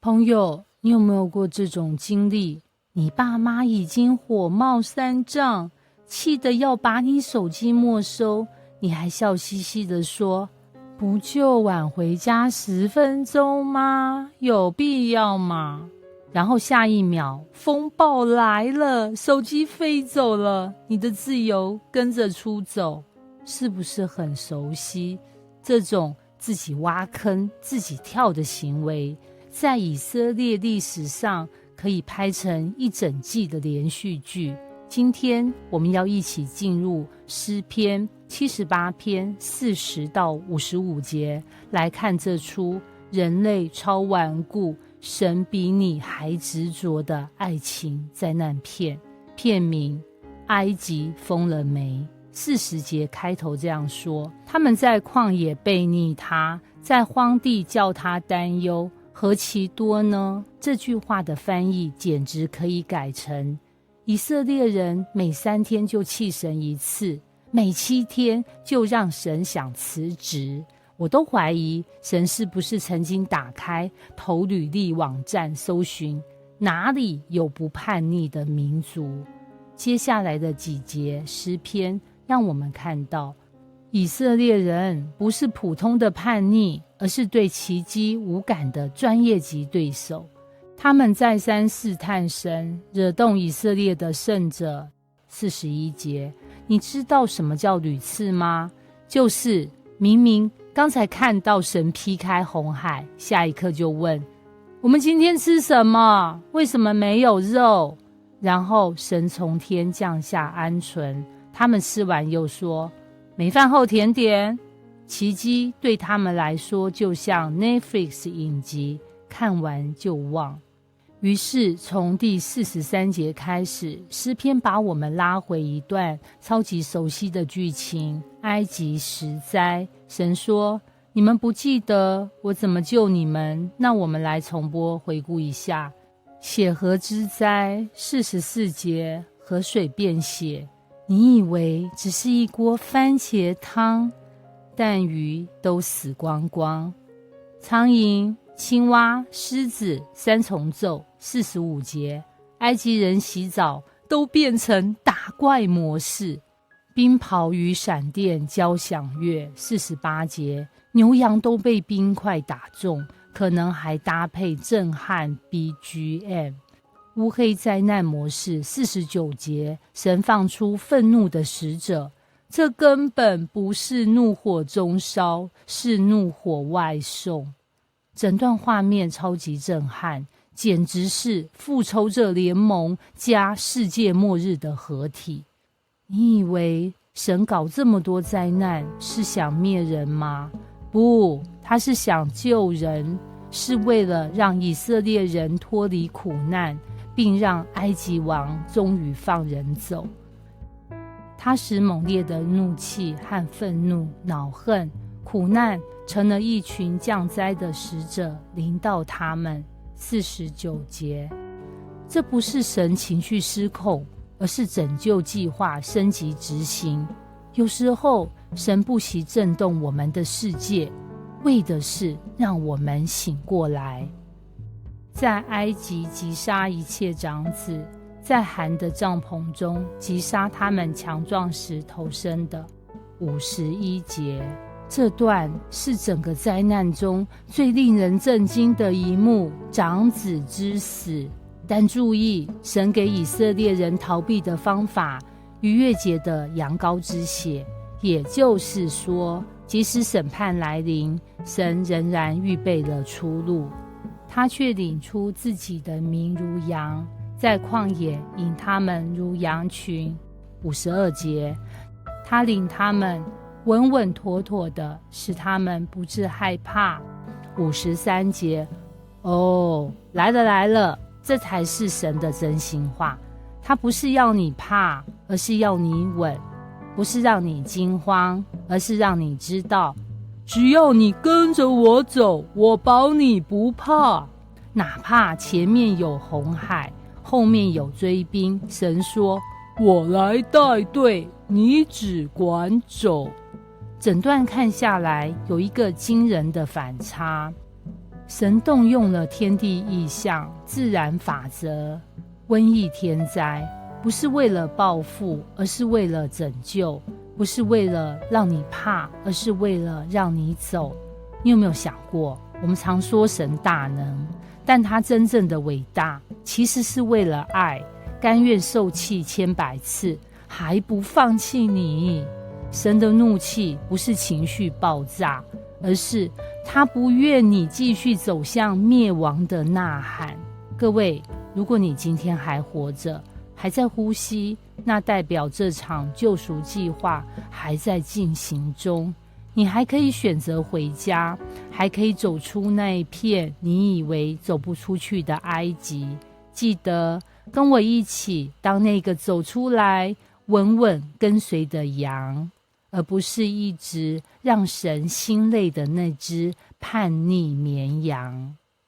朋友，你有没有过这种经历？你爸妈已经火冒三丈，气得要把你手机没收，你还笑嘻嘻地说，不就晚回家10分钟吗？有必要吗？然后下一秒风暴来了，手机飞走了，你的自由跟着出走。是不是很熟悉？这种自己挖坑自己跳的行为，在以色列历史上可以拍成一整季的连续剧。今天我们要一起进入诗篇78篇40到55节，来看这出人类超顽固，神比你还执着的爱情灾难片。片名埃及疯了没？40节开头这样说，他们在旷野背逆他，在荒地叫他担忧，何其多呢？这句话的翻译简直可以改成，以色列人每3天就气神一次，每7天就让神想辞职。我都怀疑神是不是曾经打开投履历网站搜寻哪里有不叛逆的民族。接下来的几节诗篇让我们看到，以色列人不是普通的叛逆，而是对奇迹无感的专业级对手。他们再三试探神，惹动以色列的圣者。41节，你知道什么叫屡次吗？就是明明刚才看到神劈开红海，下一刻就问，我们今天吃什么？为什么没有肉？然后神从天降下鹌鹑，他们吃完又说，没饭后甜点。奇迹对他们来说就像 Netflix 影集，看完就忘。于是从第43节开始，诗篇把我们拉回一段超级熟悉的剧情，埃及10灾。神说，你们不记得我怎么救你们？那我们来重播回顾一下。血河之灾44节，河水变血，你以为只是一锅番茄汤，但鱼都死光光。苍蝇、青蛙、狮子3重奏45节，埃及人洗澡都变成打怪模式。冰雹与闪电交响乐48节，牛羊都被冰块打中，可能还搭配震撼 BGM。 乌黑灾难模式49节，神放出愤怒的使者，这根本不是怒火中烧，是怒火外送。整段画面超级震撼，简直是复仇者联盟加世界末日的合体。你以为神搞这么多灾难是想灭人吗？不，他是想救人，是为了让以色列人脱离苦难，并让埃及王终于放人走。他使猛烈的怒气和愤怒、恼恨、苦难成了一群降灾的使者，临到他们。49节，这不是神情绪失控，而是拯救计划升级执行。有时候神不惜震动我们的世界，为的是让我们醒过来。在埃及击杀一切长子，在寒的帐篷中击杀他们强壮时投生的51节。这段是整个灾难中最令人震惊的一幕，长子之死。但注意，神给以色列人逃避的方法，逾越节的羊羔之血。也就是说，即使审判来临，神仍然预备了出路。他却领出自己的民如羊，在旷野引他们如羊群。52节，他领他们稳稳妥妥的，使他们不致害怕。53节，来了来了，这才是神的真心话。他不是要你怕，而是要你稳；不是让你惊慌，而是让你知道，只要你跟着我走，我保你不怕。哪怕前面有红海，后面有追兵，神说，我来带队，你只管走。整段看下来，有一个惊人的反差。神动用了天地异象、自然法则、瘟疫天灾，不是为了报复，而是为了拯救；不是为了让你怕，而是为了让你走。你有没有想过，我们常说神大能，但他真正的伟大，其实是为了爱，甘愿受气千百次，还不放弃你。神的怒气不是情绪爆炸，而是他不愿你继续走向灭亡的呐喊。各位，如果你今天还活着，还在呼吸，那代表这场救赎计划还在进行中。你还可以选择回家，还可以走出那一片你以为走不出去的埃及。记得跟我一起当那个走出来稳稳跟随的羊，而不是一直让神心累的那只叛逆绵羊。